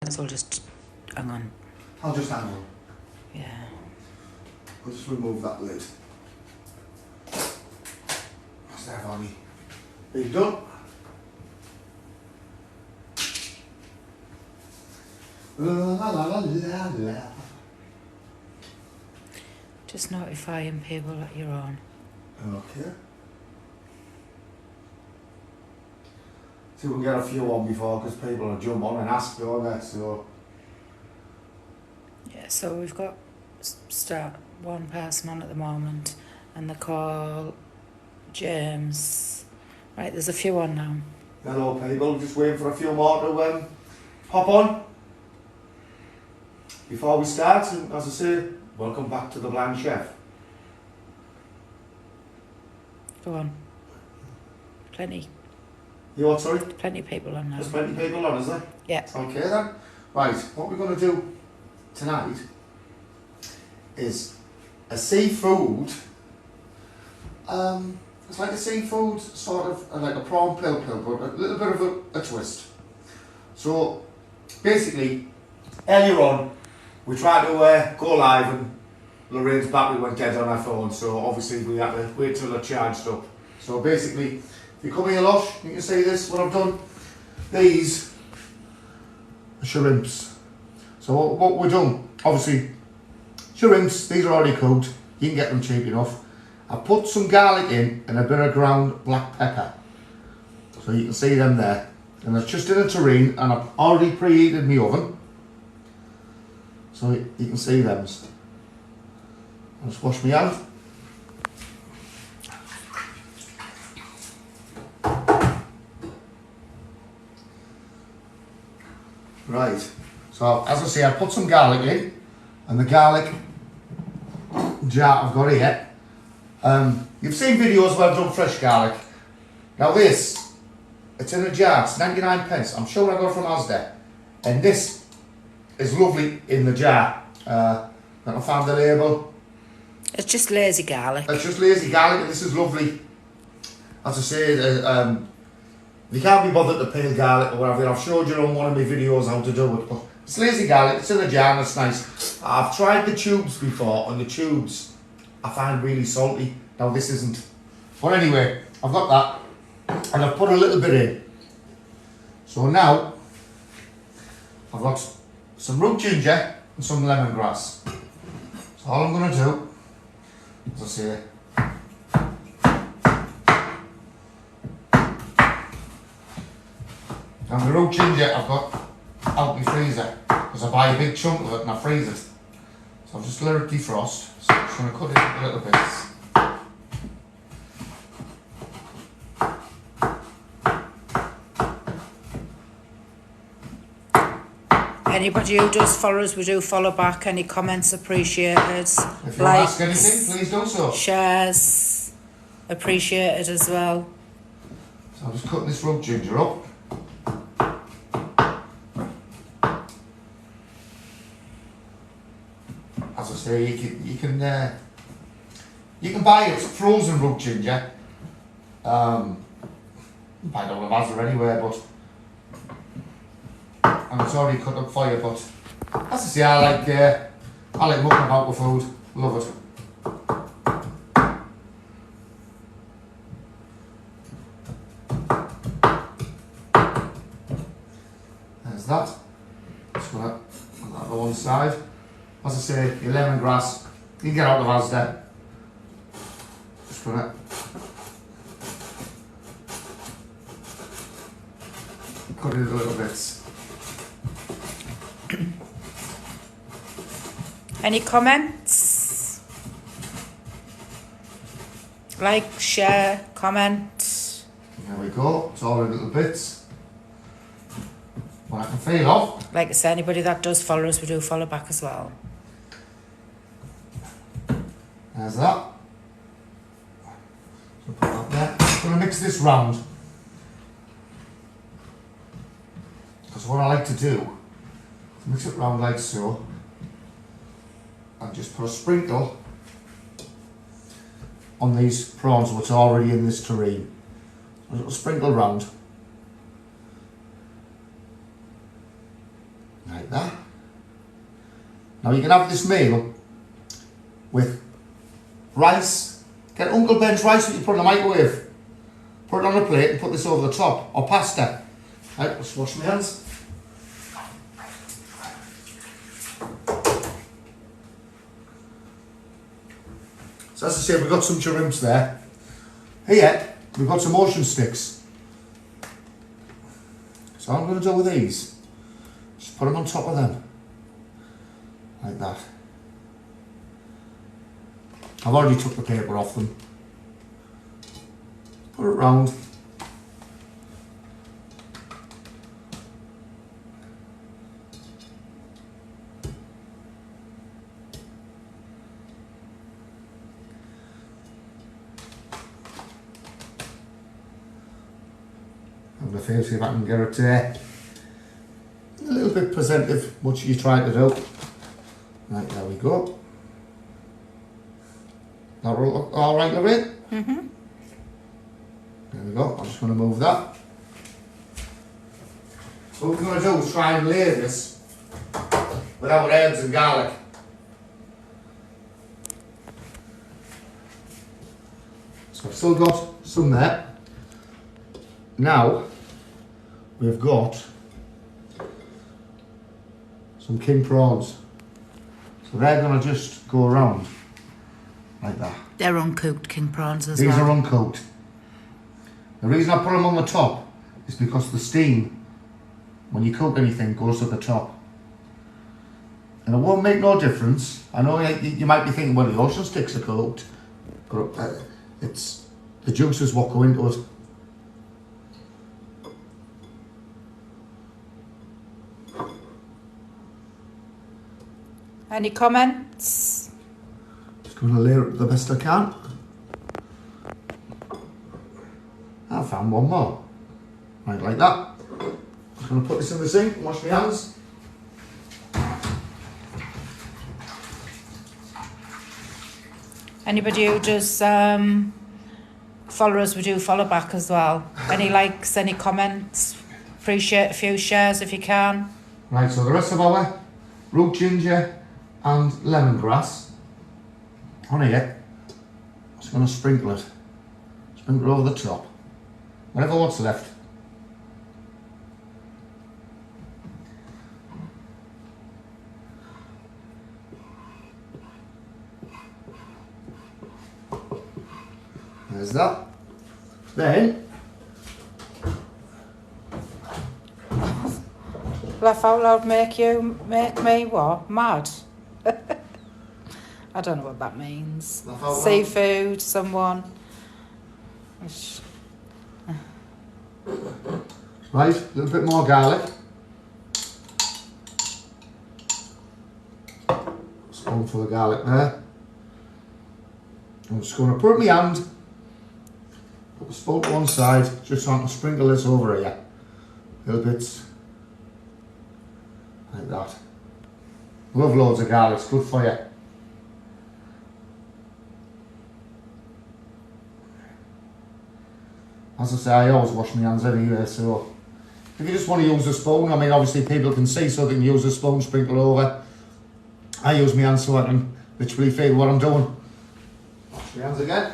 So I'll just hang on. I'll just hang on. Yeah. I'll just remove that lid. That's there for me. Are you done? La la la la la. Just notifying people that you're on. Okay. See, we can get a few on before, because people will jump on and ask, don't they? So. Yeah, so we've got start one person on at the moment, and they call James. Right, there's a few on now. Hello, people. Just waiting for a few more to pop on. Before we start, and as I say, welcome back to The Blind Chef. Go on. Plenty. You what, sorry? Plenty of people on now. There's plenty of people on, is there? Yeah. Okay then. Right, what we're going to do tonight is a seafood. It's like a seafood, sort of like a prawn pill, but a little bit of a twist. So basically, earlier on, we tried to go live and Lorraine's battery went dead on her phone, so obviously we had to wait till it charged up. So basically, if you come here, Lush, you can see this, what I've done. These are shrimps. So what we're doing, obviously, shrimps, these are already cooked, you can get them cheap enough. I put some garlic in and a bit of ground black pepper. So you can see them there. And it's just in a tureen, and I've already preheated my oven. So you can see them. I'll just wash my hand. Right, so as I say, I put some garlic in, and the garlic jar I've got here. You've seen videos where I've done fresh garlic. Now this, it's in a jar, it's 99 pence. I'm sure I got it from Asda. And this is lovely in the jar. I found the label. It's just lazy garlic. It's just lazy garlic, and this is lovely. As I say, if you can't be bothered to peel garlic or whatever, I've showed you on one of my videos how to do it, but it's lazy garlic, it's in a jar and it's nice. I've tried the tubes before, and the tubes I find really salty. Now this isn't. But anyway, I've got that, and I've put a little bit in. So now, I've got some root ginger and some lemongrass. So all I'm going to do, as I say, and the root ginger I've got out my freezer, because I buy a big chunk of it and I freeze it. So I've just let it defrost. So I'm just going to cut it into little bits. Anybody who does follow us, we do follow back. Any comments appreciated. If you want to ask anything, please do so. Shares appreciated as well. So I'm just cutting this root ginger up. As I say, you can buy it frozen root ginger. You can buy it on Asda anywhere, but and it's already cut up for you. But as I say, I like mucking about with food. Love it. There's that. Just gonna put that on one side. As I say, your lemongrass, you can get out of Asda. Just gonna cut it into little bits. Any comments? Like, share, comment. There we go. It's all in little bits. What I can feel of. Like I say, anybody that does follow us, we do follow back as well. There's that. So put that there. I'm going to mix this round. Because what I like to do is mix it round like so. And just put a sprinkle on these prawns what's already in this tureen. A little sprinkle round. Like that. Now you can have this meal with rice. Get Uncle Ben's rice that you put in the microwave. Put it on a plate and put this over the top. Or pasta. Right, let's wash my hands. So as I say, we've got some chirimps there. Here, we've got some ocean sticks. So what I'm going to do with these, just put them on top of them. Like that. I've already took the paper off them. Put it round. I'm going to see if I can get it a little bit presentive, much you try to do. Right, there we go. That will look alright, Lorraine? Mm-hmm. There we go, I'm just going to move that. So what we're going to do is try and layer this without herbs and garlic. So I've still got some there. Now, we've got some king prawns. So they're going to just go around like that. They're uncooked king prawns as These well. are uncooked. The reason I put them on the top is because the steam, when you cook anything, goes to the top. And it won't make no difference. I know you might be thinking, well, the ocean sticks are cooked, but it's the juices what go into it. Any comments? Just going to layer it the best I can. I found one more. Right, like that. Just going to put this in the sink and wash my hands. Anybody who does follow us, we do follow back as well. Any likes, any comments? Appreciate a few shares if you can. Right, so the rest of our root ginger and lemongrass on here, I'm just going to sprinkle it. Sprinkle it over the top. Whatever what's left. There's that. Then, Laugh out loud make me what? Mad? I don't know what that means. Laugh out loud? Seafood, someone. right, a little bit more garlic. Spoonful of garlic there. I'm just going to put my hand, put the spoon to one side, just so I can sprinkle this over here. Little bits like that. Love loads of garlic, it's good for you. As I say, I always wash my hands anyway, so if you just want to use a spoon, I mean obviously people can see so they can use a spoon, sprinkle over. I use my hands so I can literally feel what I'm doing. Wash my hands again.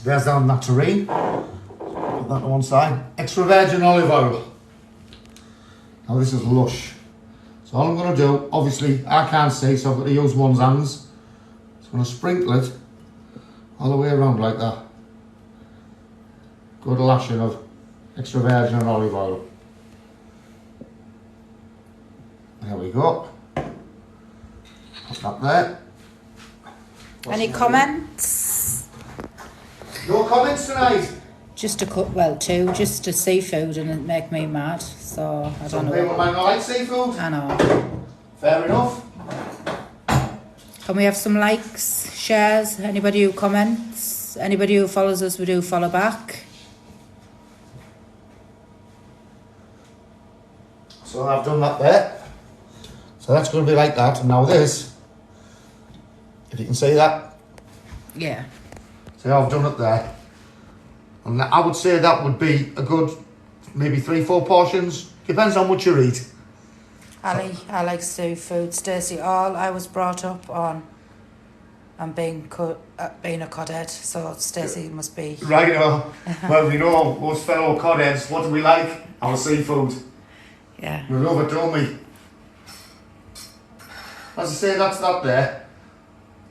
There's down that tureen. Put that to one side. Extra virgin olive oil. Now this is lush. So all I'm going to do, obviously I can't see, so I've got to use one's hands. So I'm going to sprinkle it all the way around like that. Good lashing of extra virgin olive oil. There we go. Put that there. Any comments? No comments tonight? Just a cut, well, two, just a seafood and it make me mad. So I don't Some know. people might not like seafood. I know. Fair enough. Can we have some likes, shares? Anybody who comments? Anybody who follows us, we do follow back. So I've done that there. So that's going to be like that. And now this, if you can see that, Yeah. So I've done it there. And I would say that would be a good, maybe 3-4 portions. Depends how much you eat. Ali, I like to do food. Stacey, all I was brought up on and being a codhead, so Stacey must be... Right, well, you know, most fellow codheads, what do we like? Our seafood. Yeah. We love it, don't we? As I say, that's that there.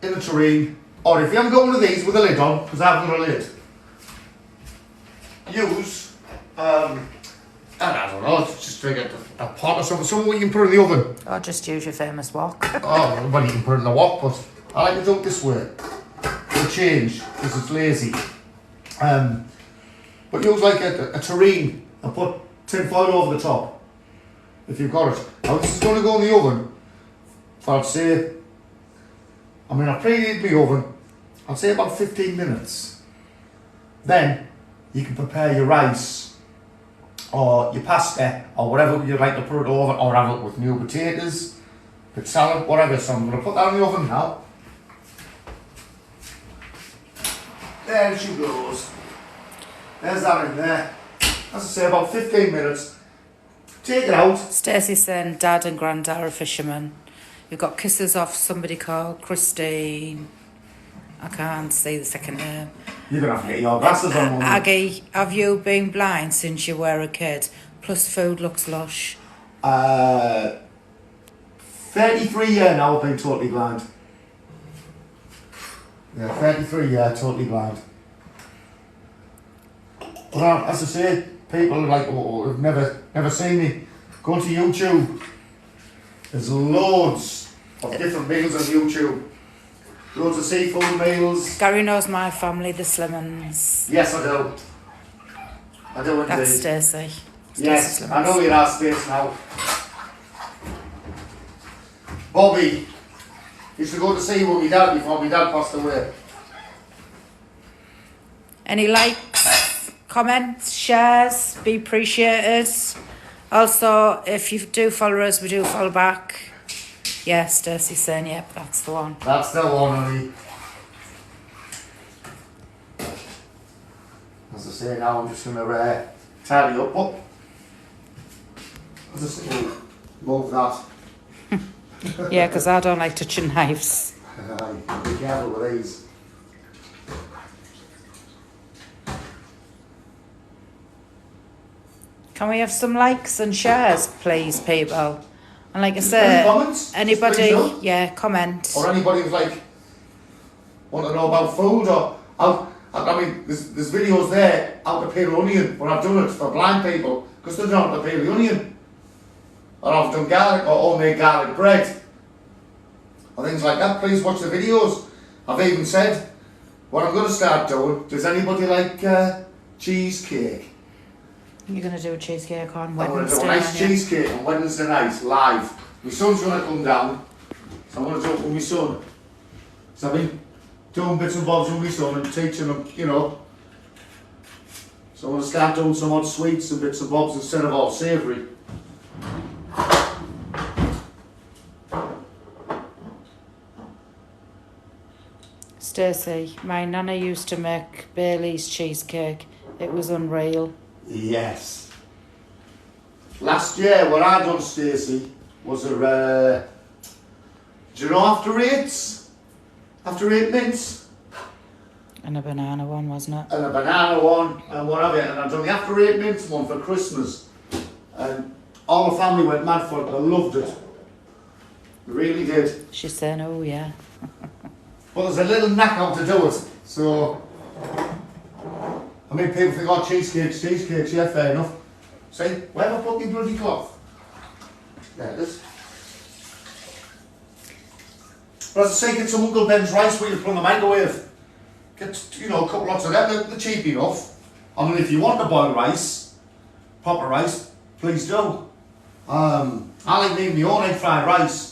In the tureen. Or if you haven't got one of these with a lid on, because I haven't got a lid, use, I don't know, just take a pot or something you can put in the oven. Or just use your famous wok. Oh, well, you can put it in the wok, but I like to do it this way. It'll change, because it's lazy. But use like a tureen and put tin foil over the top, if you've got it. Now this is going to go in the oven for, I'd say, I preheated my oven, I'd say about 15 minutes. Then you can prepare your rice or your pasta or whatever you'd like to put it over, or have it with new potatoes, with salad, whatever. So I'm going to put that in the oven now. There she goes. There's that in there. As I say, about 15 minutes. Take it out. Stacey's saying Dad and Grandad are fishermen. You've got kisses off somebody called Christine. I can't see the second name. You're going to have to get your glasses on, woman. Aggie, have you been blind since you were a kid? Plus food looks lush. 33 years now I've been totally blind. Yeah, 33 years totally blind. But as I say, people are like, have never seen me. Go to YouTube. There's loads of different meals on YouTube. Loads of seafood meals. Gary knows my family, the Slimmons. Yes, I do. I do indeed. That's Stacey. Yes, I know you're asked this now. Bobby used to go to sea with my dad before my dad passed away. Any likes, comments, shares, be appreciated. Also, if you do follow us, we do follow back. Yes, Stacey's saying, yep, that's the one. That's the one, honey. As I say now, I'm just going to tidy up. But as I say, move that. Yeah, because I don't like touching knives. Be careful with these. Can we have some likes and shares, please, people? And like I Any said, comments? anybody, Please do. yeah, comment. Or anybody who's like, want to know about food, or there's videos there how to peel onion, where I've done it for blind people because they don't know how to peel the onion. Or I've done garlic or homemade garlic bread or things like that. Please watch the videos. I've even said what I'm going to start doing. Does anybody like cheesecake? You're going to do a cheesecake on I'm going to Wednesday, do a nice aren't you? cheesecake on Wednesday night, live. My son's going to come down, so I'm going to do it with my son. So I've been doing bits and bobs with my son and teaching him, you know. So I'm going to start doing some odd sweets and bits and bobs instead of all savoury. Stacey, my nana used to make Bailey's cheesecake. It was unreal. Yes. Last year, what I done, Stacey, was do you know After Eights? After Eight mints? And a banana one, wasn't it? And a banana one, and whatever. And I've done the After Eight mints one for Christmas. And all the family went mad for it. They loved it. They really did. She's saying, oh yeah. But there's a little knack how to do it. So, I mean, people think, oh, cheesecakes, yeah, fair enough. See, where have I put my bloody cloth? There it is. But as I say, get some Uncle Ben's rice where you put in the microwave. Get, you know, a couple lots of them, they're cheap enough. I mean, if you want to boil rice, proper rice, please do. I like making my own egg fried rice.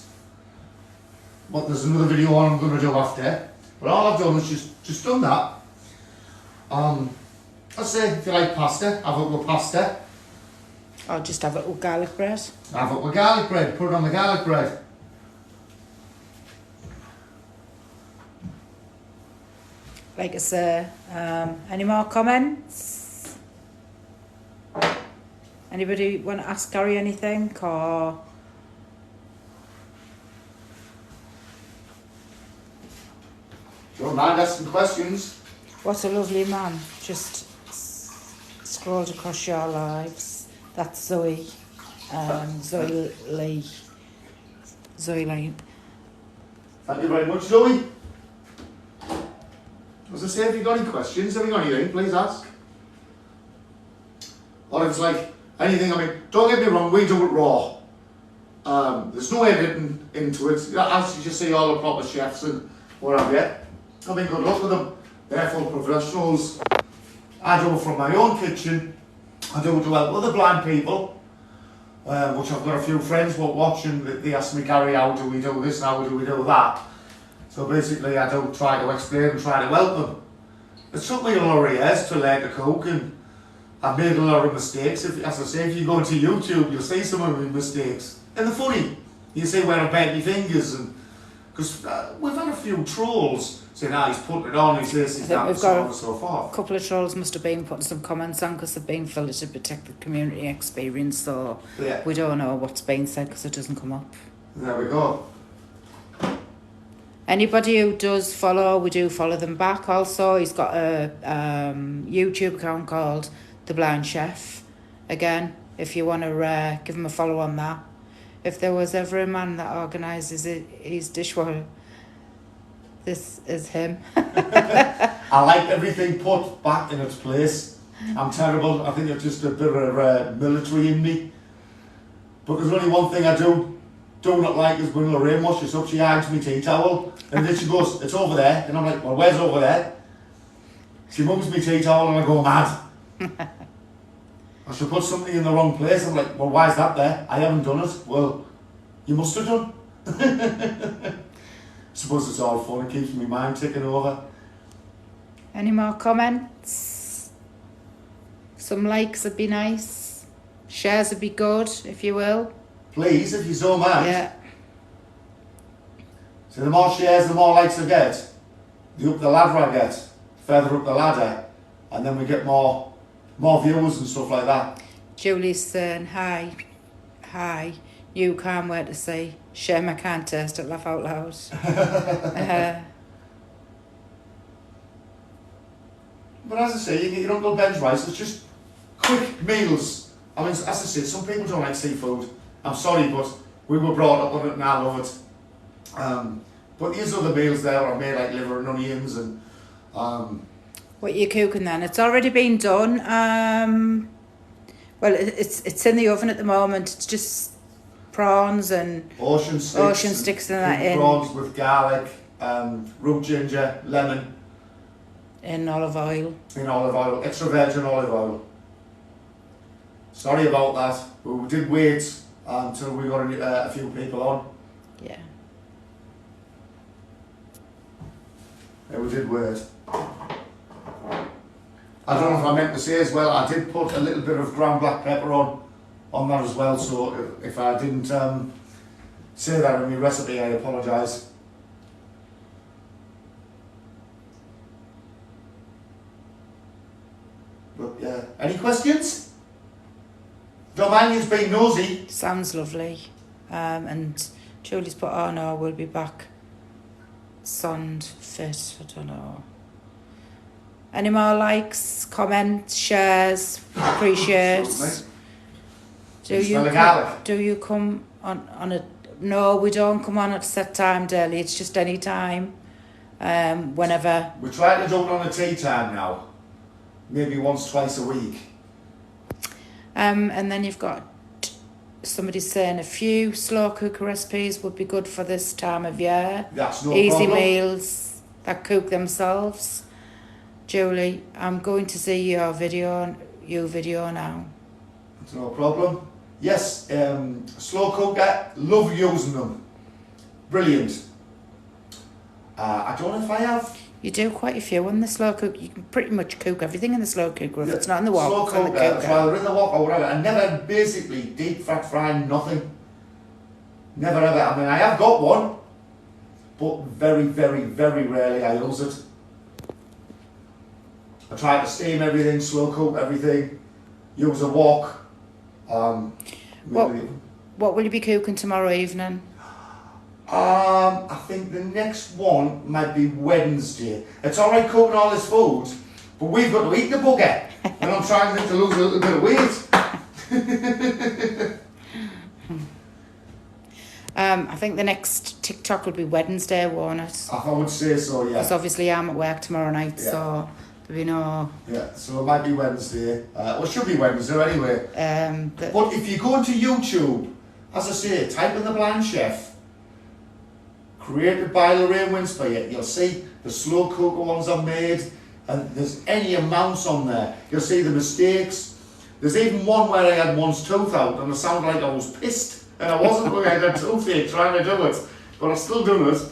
But there's another video on I'm going to do after. But all I've done is just done that. I say, if you like pasta, have it with pasta. Or just have it with garlic bread. Have it with garlic bread, put it on the garlic bread. like I say. Any more comments? Anybody want to ask Gary anything, or Don't mind asking questions. what a lovely man? Just scrolled across your lives. That's Zoe, Zoe Lee. Zoe Lee. Thank you very much, Zoe. As I say, if you've got any questions, have you got anything, please ask. Or if it's like anything, I mean, don't get me wrong, we do it raw. There's no editing into it. As you just see all the proper chefs and what have you. I mean, good luck with them. They're full professionals. I do it from my own kitchen. I do it to help other blind people, which I've got a few friends who are watching. They ask me, Gary, how do we do this, how do we do that? So basically I do try to explain and try to help them. It took me a lot of years to learn to cook, and I've made a lot of mistakes. As I say, if you go to YouTube, you'll see some of my mistakes. And they're funny. You see where I bent my fingers, and because we've had a few trolls saying, he's putting it on, he's this, he's that, and so on and so forth. A couple of trolls must have been putting some comments on because they've been filled to protect the community experience, so Yeah. we don't know what's being said because it doesn't come up. There we go. Anybody who does follow, we do follow them back. Also, he's got a YouTube account called The Blind Chef. Again, if you want to give him a follow on that. If there was ever a man that organises his dishwasher, this is him. I like everything put back in its place. I'm terrible. I think it's just a bit of military in me. But there's only one thing I do not like is when Lorraine washes up, she hides me tea towel. And then she goes, it's over there. And I'm like, well, where's over there? She moves me tea towel and I go mad. I should put something in the wrong place. I'm like, well, why is that there? I haven't done it. Well, you must have done. I suppose it's all fun. It keeps my mind ticking over. Any more comments? Some likes would be nice. Shares would be good, if you will. Please, if you don't mind. Yeah. So the more shares, the more likes I get. The up the ladder I get, further up the ladder, and then we get more viewers and stuff like that. Julie's saying, hi, you can't wait to see. Shame I can't taste it, laugh out loud. But as I say, you get your Uncle Ben's rice, it's just quick meals. I mean, as I say, some people don't like seafood. I'm sorry, but we were brought up on it and I love it. But these other meals there are made like liver and onions and... What are you cooking then? It's already been done. Well, it's in the oven at the moment. It's just prawns and ocean sticks and that in. Prawns with garlic, root ginger, lemon. In olive oil. Extra virgin olive oil. Sorry about that, but we did wait until we got a few people on. Yeah. Yeah, we did wait. I don't know if I meant to say as well, I did put a little bit of ground black pepper on that as well, so if I didn't say that in my recipe, I apologise. But yeah, any questions? Don't mind you's being nosy. Sounds lovely. And Julie's put, oh no, we'll be back. Sond fit, I don't know. Any more likes, comments, shares? Appreciate. Do you come on a... No, we don't come on at a set time daily. It's just any time. Whenever. We're trying to do it on a tea time now. Maybe once, twice a week. And then you've got somebody saying a few slow cooker recipes would be good for this time of year. That's no Easy problem. meals that cook themselves. Julie, I'm going to see your video now. It's no problem. Yes, slow cooker, love using them. Brilliant. I don't know if I have. You do quite a few in the slow cooker. You can pretty much cook everything in the slow cooker. If it's not in the slow wok, it's in the cooker, cooker. it's either in the wok or whatever. I never basically deep fry nothing. Never ever. I mean, I have got one, but very, very, very rarely I use it. I try to steam everything, slow cook everything, use a wok. What will you be cooking tomorrow evening? I think the next one might be Wednesday. It's alright cooking all this food, but we've got to eat the bugger. And I'm trying to lose a little bit of weight. I think the next TikTok will be Wednesday, won't it? I would say so, yeah. Because obviously I'm at work tomorrow night, Yeah. so there'll be no... Yeah, so it might be Wednesday. Well, it should be Wednesday anyway. But if you go into YouTube, as I say, type in The Blind Chef, created by Lorraine Winsper, you'll see the slow cooker ones I've made, and there's any amounts on there. You'll see the mistakes. There's even one where I had one's tooth out and it sounded like I was pissed. And I wasn't looking at a toothache trying to do it, but I've still done it.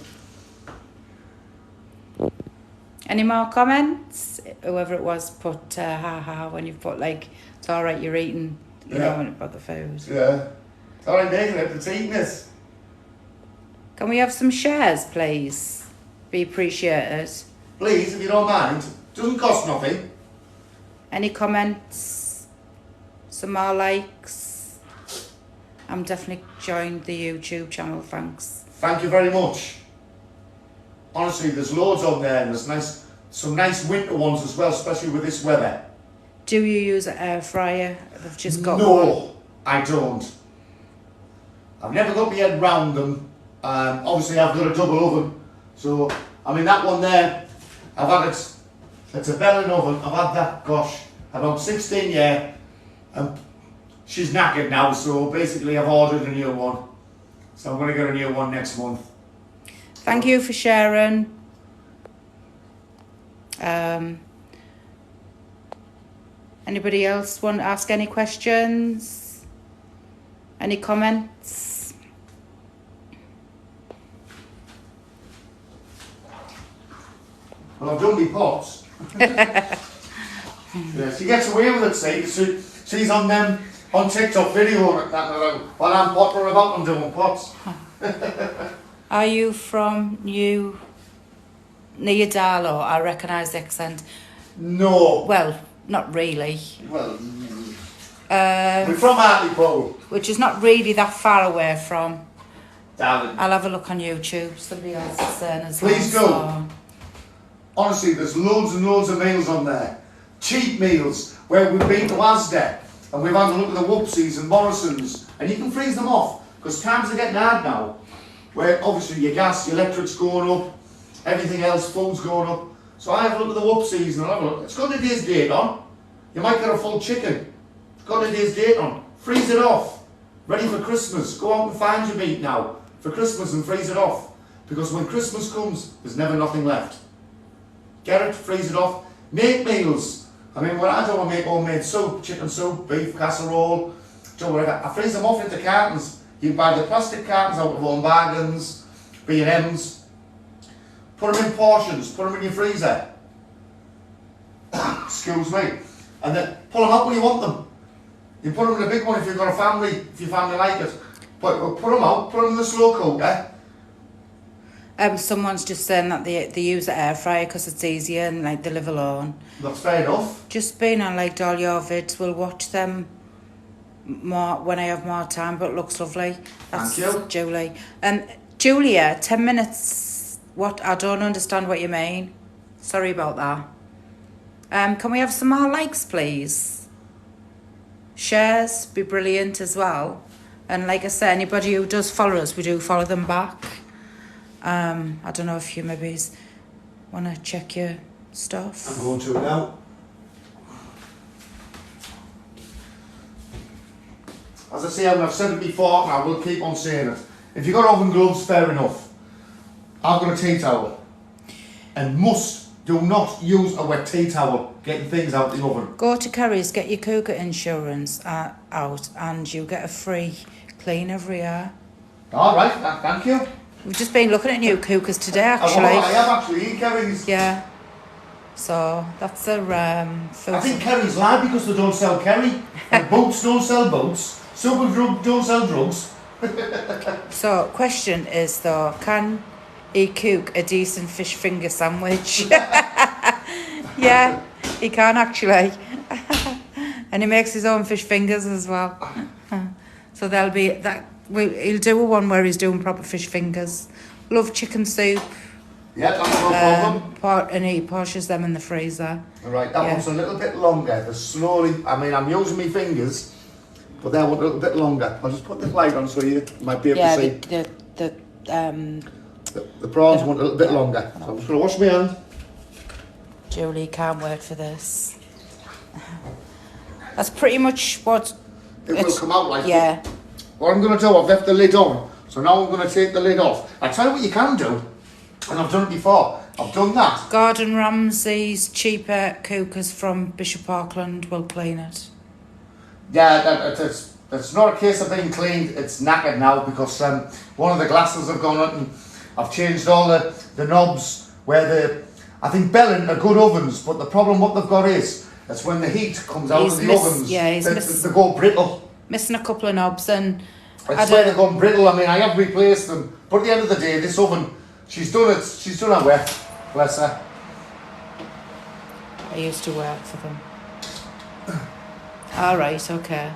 Any more comments? Whoever it was put ha when you've put like, it's alright you're eating, you know, about the food. Yeah. It's alright making it, it's eating it. Can we have some shares, please? Be appreciated. Please, if you don't mind. Doesn't cost nothing. Any comments? Some more likes? I'm definitely joined the YouTube channel, thanks. Thank you very much. Honestly, there's loads on there and there's some nice winter ones as well, especially with this weather. Do you use an air fryer? They've just got one. No, I don't. I've never got my head round them. Obviously, I've got a double oven. So, I mean, that one there, I've had it. It's a Bellin oven. I've had that, gosh, about 16 years. And she's knackered now, so basically I've ordered a new one. So I'm going to get a new one next month. Thank you for sharing. Anybody else want to ask any questions? Any comments? Well, I've done my pots. Yeah, she gets away with it, see. She's on them on TikTok video and that while I'm pottering about and doing pots. Are you from New Niadalo? I recognise the accent. No. Well, not really. Well, we're from Hartlepool. Which is not really that far away from. Darling. I'll have a look on YouTube. Somebody else is saying as Please well. do. So. Honestly, there's loads and loads of meals on there. Cheap meals, where we've been to Asda and we've had a look at the Whoopsies and Morrisons, and you can freeze them off, because times are getting hard now, where obviously your gas, your electric's going up, everything else, food's going up. So I have a look at the Whoopsies and I'll have a look. It's got a day's date on. You might get a full chicken. It's got a day's date on. Freeze it off. Ready for Christmas. Go out and find your meat now for Christmas and freeze it off. Because when Christmas comes, there's never nothing left. Get it, freeze it off. Make meals. I mean, when I do, I make homemade soup, chicken soup, beef, casserole, whatever. I freeze them off into cartons. You can buy the plastic cartons out of Home Bargains, B&M's. Put them in portions, put them in your freezer. Excuse me. And then pull them out when you want them. You put them in a big one if you've got a family, if your family like it. But put them out, put them in the slow cooker. Someone's just saying that they use the air fryer because it's easier and like they live alone. That's fair enough. Just been on like all your vids. We'll watch them more when I have more time. But it looks lovely. That's Thank you, Julie. Julia, 10 minutes. What? I don't understand what you mean. Sorry about that. Can we have some more likes, please? Shares be brilliant as well. And like I said, anybody who does follow us, we do follow them back. I don't know if you maybe want to check your stuff. I'm going to it now. As I say, I've said it before and I will keep on saying it. If you've got oven gloves, fair enough. I've got a tea towel. And do not use a wet tea towel getting things out the oven. Go to Kerry's, get your cooker insurance out and you get a free clean every year. Alright, thank you. We've just been looking at new cookers today, actually. I have actually in Kerry's. Yeah. So that's a food. I think Kerry's lied because they don't sell Kerry. And Boots don't sell Boots. Superdrug don't sell drugs. So, question is though, can he cook a decent fish finger sandwich? Yeah. He can actually. And he makes his own fish fingers as well. So there'll be that. He'll do a one where he's doing proper fish fingers. Love chicken soup. Yeah, that's no problem. And he portions them in the freezer. Right, that one's a little bit longer. They're slowly, I mean, I'm using my fingers, but that one's a little bit longer. I'll just put the light on so you might be able to see. The prawns want a little bit longer. So I'm just going to wash my hand. Julie can't wait for this. That's pretty much what... It will come out like yeah. that. What I'm going to do, I've left the lid on, so now I'm going to take the lid off. I tell you what you can do, and I've done it before. I've done that. Gordon Ramsay's cheaper cookers from Bishop Auckland will clean it. Yeah, it's not a case of being cleaned, it's knackered now because one of the glasses have gone up and I've changed all the knobs where I think Bellin are good ovens, but the problem what they've got is it's when the heat comes out of the ovens, they go brittle. Missing a couple of knobs and... It's where they're gone brittle. I mean, I have replaced them, but at the end of the day, this oven, she's done her work, bless her. I used to work for them. All right, okay.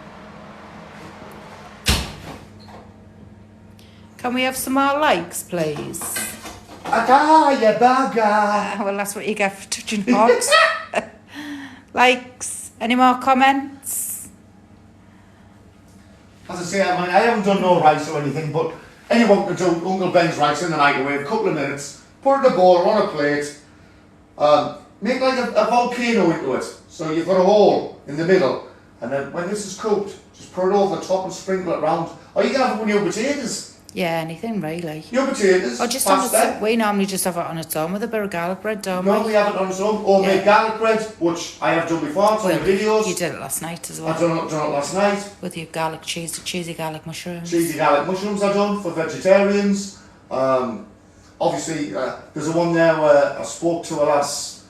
Can we have some more likes, please? Akaya baga. Well, that's what you get for touching hogs. Likes. Any more comments? As I say, I mean, I haven't done no rice or anything, but anyone can do Uncle Ben's rice in the microwave, a couple of minutes, put it in a bowl or on a plate, make like a volcano into it. So you've got a hole in the middle, and then when this is cooked, just put it over the top and sprinkle it around. Or you can have it with your potatoes. Yeah, anything really. Your potatoes, or just pasta. We normally just have it on its own with a bit of garlic bread, don't we? Normally have it on its own, or make garlic bread, which I have done before, it's on the videos. You did it last night as well. I've done it last night. With your cheesy garlic mushrooms. Cheesy garlic mushrooms I've done for vegetarians. Obviously, there's a one there where I spoke to a lass,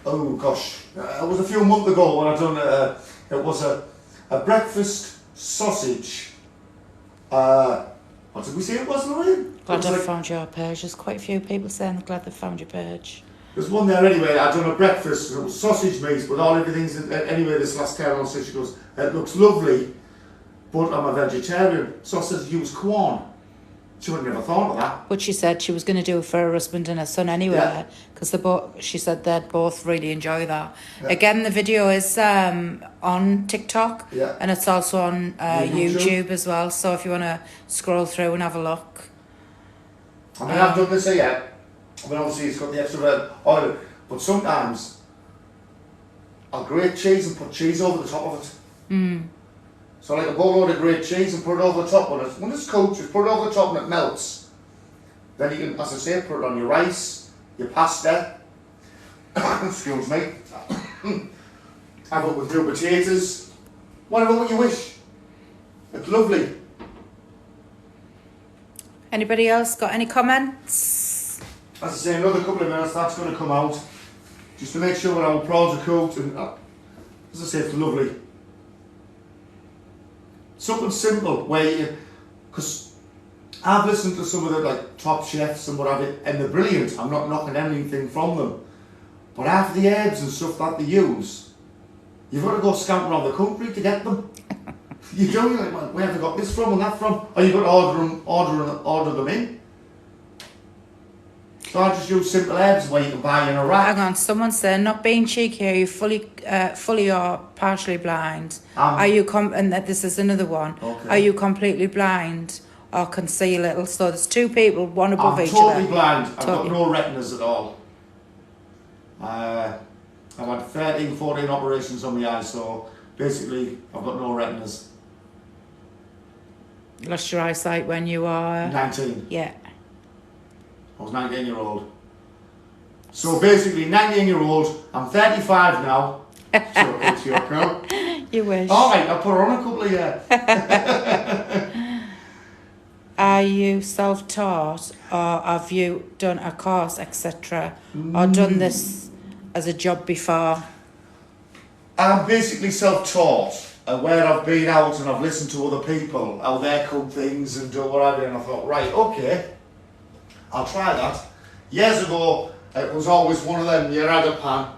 oh gosh, it was a few months ago when I done it was a breakfast sausage. What did we say it was, Lorraine? Glad I found your page. There's quite a few people saying they're glad they found your page. There's one there anyway, I done a breakfast, it was sausage meat, but all everything's in, anyway, this last Carol said, she goes, it looks lovely, but I'm a vegetarian, so I said, use corn. She would never thought of that. But she said she was going to do it for her husband and her son anyway, because she said they'd both really enjoy that. Yeah. Again, the video is on TikTok, and it's also on YouTube as well. So if you want to scroll through and have a look. I mean, I've done this here. I mean, obviously it's got the extra oil, but sometimes I'll grate cheese and put cheese over the top of it. Mm. So like a bowl load of grate cheese and put it over the top. When it's cooked, just put it over the top and it melts. Then you can, as I say, put it on your rice, your pasta. Excuse me. Have it with your potatoes. Whatever what you wish. It's lovely. Anybody else got any comments? As I say, another couple of minutes, that's going to come out. Just to make sure our prawns are cooked. And as I say, it's lovely. Something simple where you, because I've listened to some of the like top chefs and what have you, and they're brilliant. I'm not knocking anything from them, but after the herbs and stuff that they use, you've got to go scamping around the country to get them. You don't. You're like, well, where have I got this from and that from? Or you've got to order them in. So I just use simple herbs where you can buy in a rack. Hang on, someone's saying, not being cheeky, are you fully or partially blind? Are you and this is another one. Okay. Are you completely blind or can see a little? So there's two people, one above each other. I'm totally blind. I've got no retinas at all. I've had 13, 14 operations on my eyes, so basically I've got no retinas. You lost your eyesight when you were... 19. Yeah. I was 19-year-old. So basically, 19-year-old, I'm 35 now. So it's your girl. You wish. All right, I'll put her on a couple of years. Are you self-taught or have you done a course, etc. or done this as a job before? I'm basically self-taught. Where I've been out and I've listened to other people, how they cook things and do whatever, and I thought, right, okay. I'll try that. Years ago, it was always one of them, you had a pan,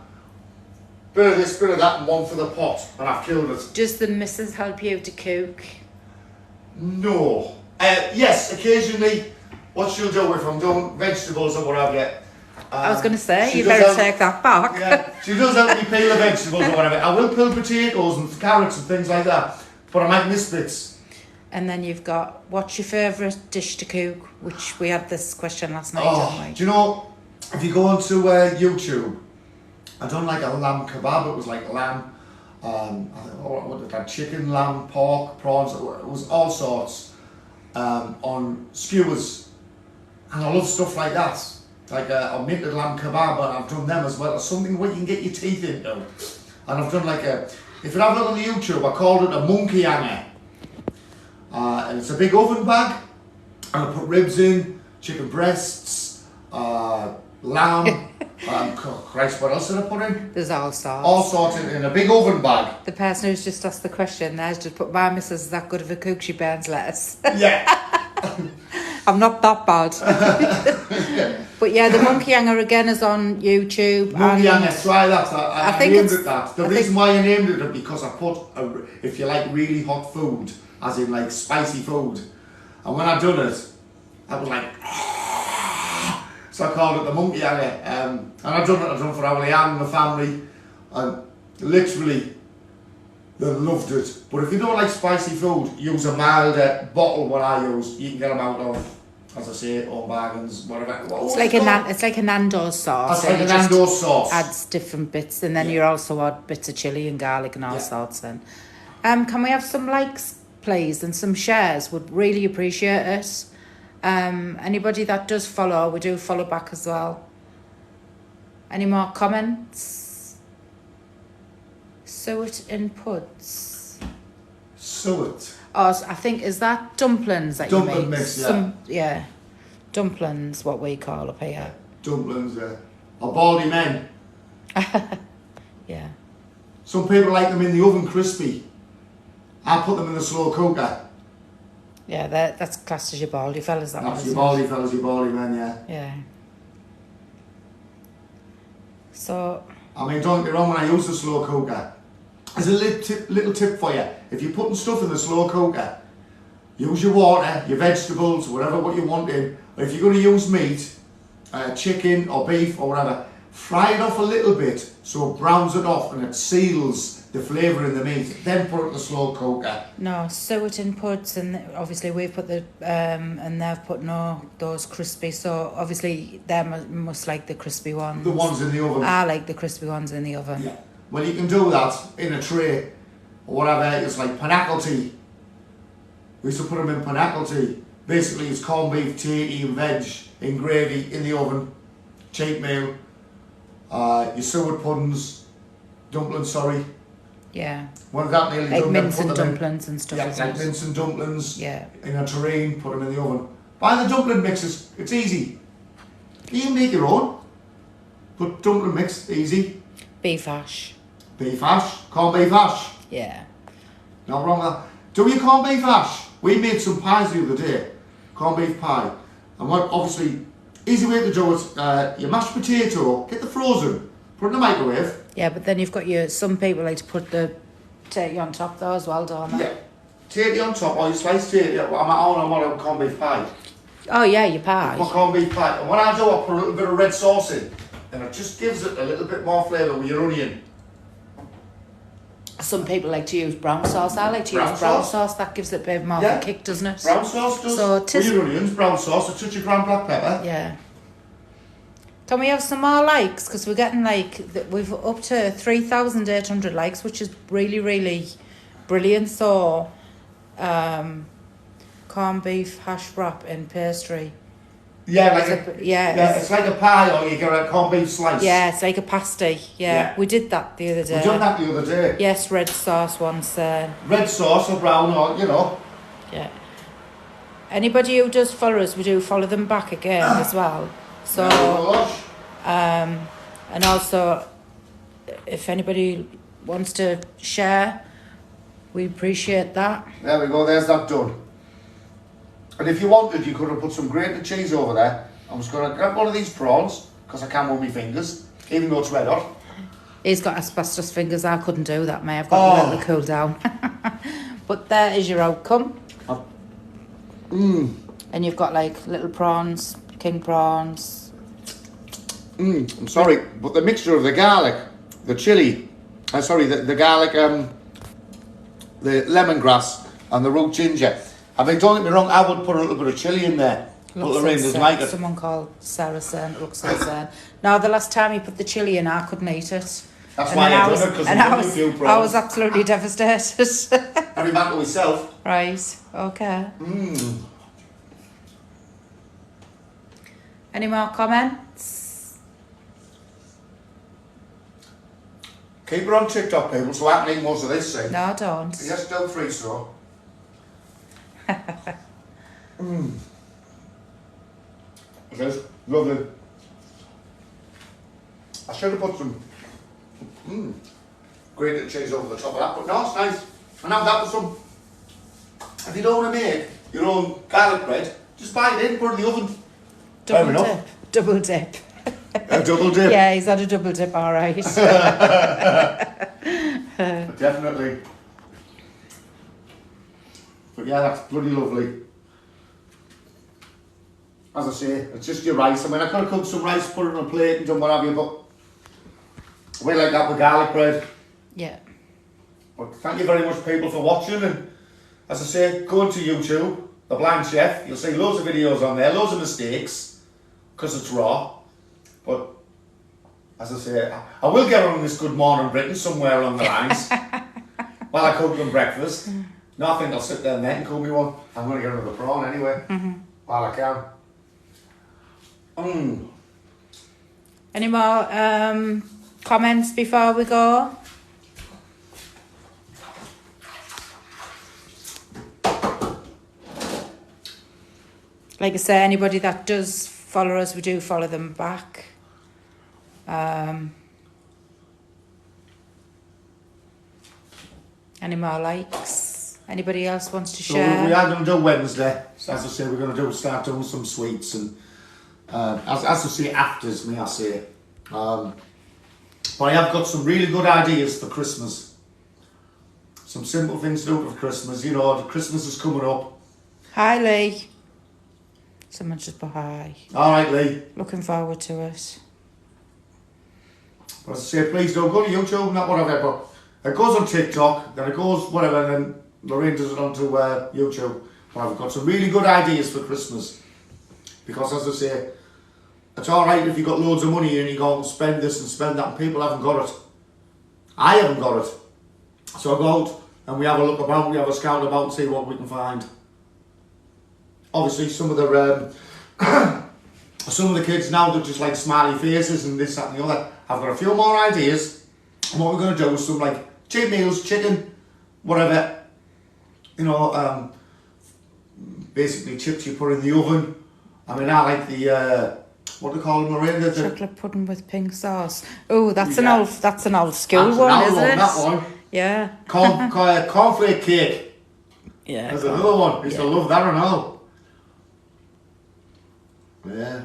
bit of this, bit of that, and one for the pot, and I've killed it. Does the missus help you to cook? No. Yes, occasionally, what she'll do if I'm doing vegetables or whatever. I was going to say, she you does better help- take that back. Yeah, she does help me peel the vegetables or whatever. I will peel potatoes and carrots and things like that, but I might miss bits. And then you've got, what's your favourite dish to cook? Which we had this question last night, Oh, didn't we? do you know, if you go onto YouTube, I done like a lamb kebab. It was like lamb, what did that? Chicken, lamb, pork, prawns. It was all sorts on skewers, and I love stuff like that. Like a minted lamb kebab, but I've done them as well. It's something where you can get your teeth into. And I've done like a, if you have a look on the YouTube, I called it a monkey hanger. And it's a big oven bag, and I put ribs in, chicken breasts, lamb, Christ, what else did I put in? There's all sorts. All sorts in a big oven bag. The person who's just asked the question there's just put, my missus is that good of a cook, she burns lettuce. Yeah. I'm not that bad. But yeah, the monkey hanger again is on YouTube. Monkey and hanger, try that. I think named it's- it that. The I reason think- why I named it because I put, if you like really hot food, as in like spicy food, and when I done it, I was like, so I called it the monkey hanger. And I've done it for our Leanne and the family, and literally, they loved it. But if you don't like spicy food, use a milder bottle. What I use, you can get them out of, as I say, Home Bargains, whatever. It's like a Nando's sauce. It's like so a you just Nando's sauce. adds different bits, and then Yeah. you also add bits of chilli and garlic and all Yeah. sorts. Then, can we have some likes, please, and some shares? Would really appreciate it. Anybody that does follow, we do follow back as well. Any more comments? Suet in puds. Suet. Oh, I think, is that dumplings that Dumpling you make? mix, yeah. Yeah, dumplings, what we call up here. Dumplings, or baldy men. Yeah. Some people like them in the oven crispy. I put them in the slow cooker. Yeah, that's classed as your baldy fellas, that one, That's your isn't baldy fellas, your baldy men, yeah. it? Yeah. So, I mean, don't get me wrong, when I use the slow cooker, there's a little tip for you. If you're putting stuff in the slow cooker, use your water, your vegetables, whatever what you want in. Or if you're going to use meat, chicken or beef or whatever, fry it off a little bit so it browns it off and it seals the flavour in the meat. Then put it in the slow cooker. no, suet in puds, and obviously we've put the, and they've put no, those crispy, so obviously they must like the crispy ones. The ones in the oven. I like the crispy ones in the oven. Yeah. Well, you can do that in a tray or whatever. It's like pineapple tea. We used to put them in pineapple tea. Basically, it's corned beef, tatty and veg in gravy in the oven. Cheap meal. Your suet puddings, dumplings, sorry. Yeah. When that nearly Like done, then mince put and them in. dumplings and stuff, Yeah, isn't like it? mince and dumplings Yeah. in a tureen, put them in the oven. Buy the dumpling mixes, it's easy. You can make your own. But dumpling mix, easy. Beef hash. Beef hash, corned beef hash. Yeah. Not wrong with that. Do your corned beef hash? We made some pies the other day. Corned beef pie. And what, obviously, easy way to do it, your mashed potato, get the frozen, put it in the microwave. Yeah, but then you've got some people like to put the turkey on top though as well, don't they? Yeah. Tatty on top, or you slice tatty. I'm on a corned beef pie. Oh yeah, your pie. My corned beef pie. And when I do, I put a little bit of red sauce in. And it just gives it a little bit more flavour with your onion. Some people like to use brown sauce. I like to Brown use brown sauce? sauce. That gives it a bit more of Yeah. a kick, doesn't it? Brown sauce does. So with your onions, brown sauce, a touch of ground black pepper. Yeah. Can we have some more likes? Because we're getting we've up to 3,800 likes, which is really, really brilliant. So, corned beef hash wrap in pastry. Yeah, like Yeah, it's like a pie, or you get a corned beef slice. Yeah, it's like a pasty. Yeah, Yeah. we did that the other day. We done that the other day. Yes, red sauce once. Red sauce or brown, or Yeah. Anybody who does follow us, we do follow them back again as well. So, gosh. and also, if anybody wants to share, we appreciate that. There we go. There's that done. And if you wanted, you could have put some grated cheese over there. I'm just going to grab one of these prawns because I can with my fingers, even though it's red hot. He's got asbestos fingers. I couldn't do that, mate. I've got to let the cool down. But there is your outcome. And you've got like little prawns, king prawns. I'm sorry, but the mixture of the garlic, the chilli, the garlic, the lemongrass and the root ginger. I mean, don't get me wrong, I would put a little bit of chilli in there. But Lorraine doesn't like it. Someone called Sarah saying it looks like saying. No, the last time you put the chilli in, I couldn't eat it. That's why I done it, because I was absolutely devastated. Very mad to myself. Right, okay. Any more comments? Keep her on TikTok, people, so I can eat most of this thing. No, I don't. Yes, don't freeze, so. It is lovely. I should have put some grated cheese over the top of that, but no, it's nice. And have that with some. If you don't want to make your own garlic bread, just buy it in, put it in the oven. Double dip. Double dip. A double dip? Yeah, he's had a double dip, all right. Definitely. But yeah, that's bloody lovely. As I say, it's just your rice. I mean, I could have cooked some rice, put it on a plate and done what have you, but we like that with garlic bread. Yeah. But thank you very much, people, for watching. And as I say, go into YouTube, The Blind Chef. You'll see loads of videos on there, loads of mistakes, because it's raw. But as I say, I will get on this Good Morning Britain somewhere along the lines while I cook them breakfast. No, I think I'll sit there and then cook me one. I'm going to get another prawn anyway, while I can. Any more comments before we go? Like I say, anybody that does follow us, we do follow them back. Any more likes? Anybody else wants to share? So we are going to do Wednesday. So as I say, we're going to start doing some sweets and as I say, afters, may I say. But I have got some really good ideas for Christmas. Some simple things to do for Christmas. You know, Christmas is coming up. Hi, Lee. Someone just put hi. All right, Lee. Looking forward to it. But as I say, please don't go to YouTube, not whatever. But it goes on TikTok, then it goes whatever, and then Lorraine does it onto YouTube. But I've got some really good ideas for Christmas. Because as I say, it's alright if you've got loads of money and you go out and spend this and spend that, and people haven't got it. I haven't got it. So I go out and we have a look about, we have a scout about and see what we can find. Obviously some of the kids now, they're just like smiley faces and this, that and the other. I've got a few more ideas. And what we're going to do is some like cheap meals, chicken, whatever. You know, basically chips you put in the oven. I mean, I like the, what do you call them, Lorraine? Chocolate pudding with pink sauce. Oh, that's an old school one, isn't it? That one. Yeah. Cornflake cake. Yeah. There's another one. I used to love that and all. Yeah.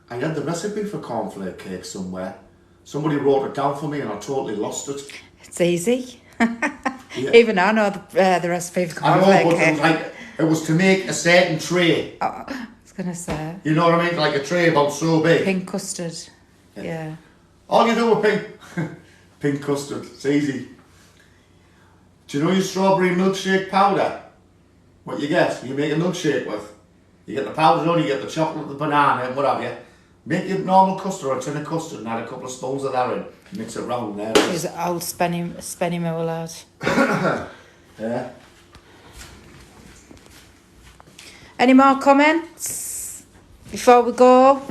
I had the recipe for cornflake cake somewhere. Somebody wrote it down for me and I totally lost it. It's easy. Yeah. Even I know the recipe for cornflake I know, but cake. it was to make a certain tray. Oh, I was going to say. You know what I mean? Like a tray about so big. Pink custard. Yeah. All you do with pink, pink custard. It's easy. Do you know your strawberry milkshake powder? What you get? You make a milkshake with. You get the powder on, you get the chocolate, the banana, and what have you. Make your normal custard or a tin of custard and add a couple of spoons of that in. Mix it round there. He's an old spenny mill lad. Yeah. Any more comments before we go?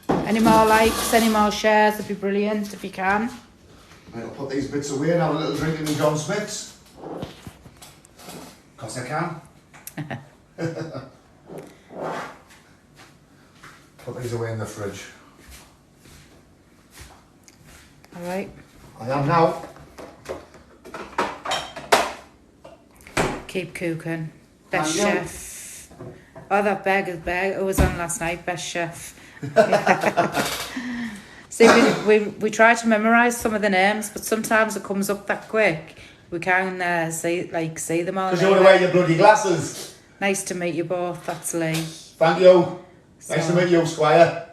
Any more likes, any more shares? That'd be brilliant if you can. I'll put these bits away and have a little drink in the John Smith's. Because I can. Put these away in the fridge. Alright. I am now. Keep cooking. Best chef Oh, that burger was on last night, best chef. See, we try to memorise some of the names, but sometimes it comes up that quick. We can't see them all. Because you want to wear your bloody glasses. Nice to meet you both, that's Lee. Thank you. Nice to meet you, Squire.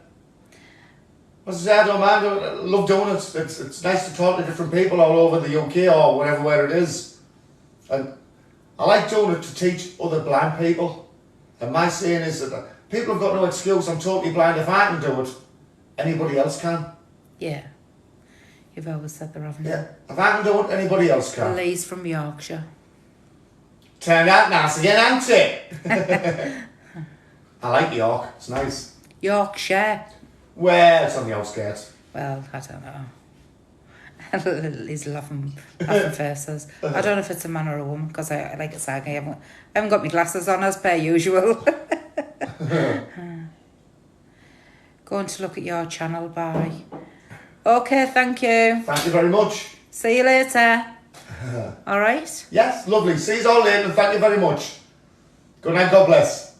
As I say, I don't mind. I love doing it. It's nice to talk to different people all over the UK or where it is. And I like doing it to teach other blind people. And my saying is that people have got no excuse. I'm totally blind. If I can do it, anybody else can. Yeah. You've always said that, haven't you? Yeah. If I can do it, anybody else can. Lee's from Yorkshire. Turned out nice again, hasn't it? I like York. It's nice. Yorkshire. Well, it's on the outskirts. Well, I don't know. He's laughing faces. I don't know if it's a man or a woman, because I like I said, I haven't got my glasses on as per usual. Going to look at your channel, bye. Okay, thank you. Thank you very much. See you later. All right? Yes, lovely. See you all later and thank you very much. Good night, God bless.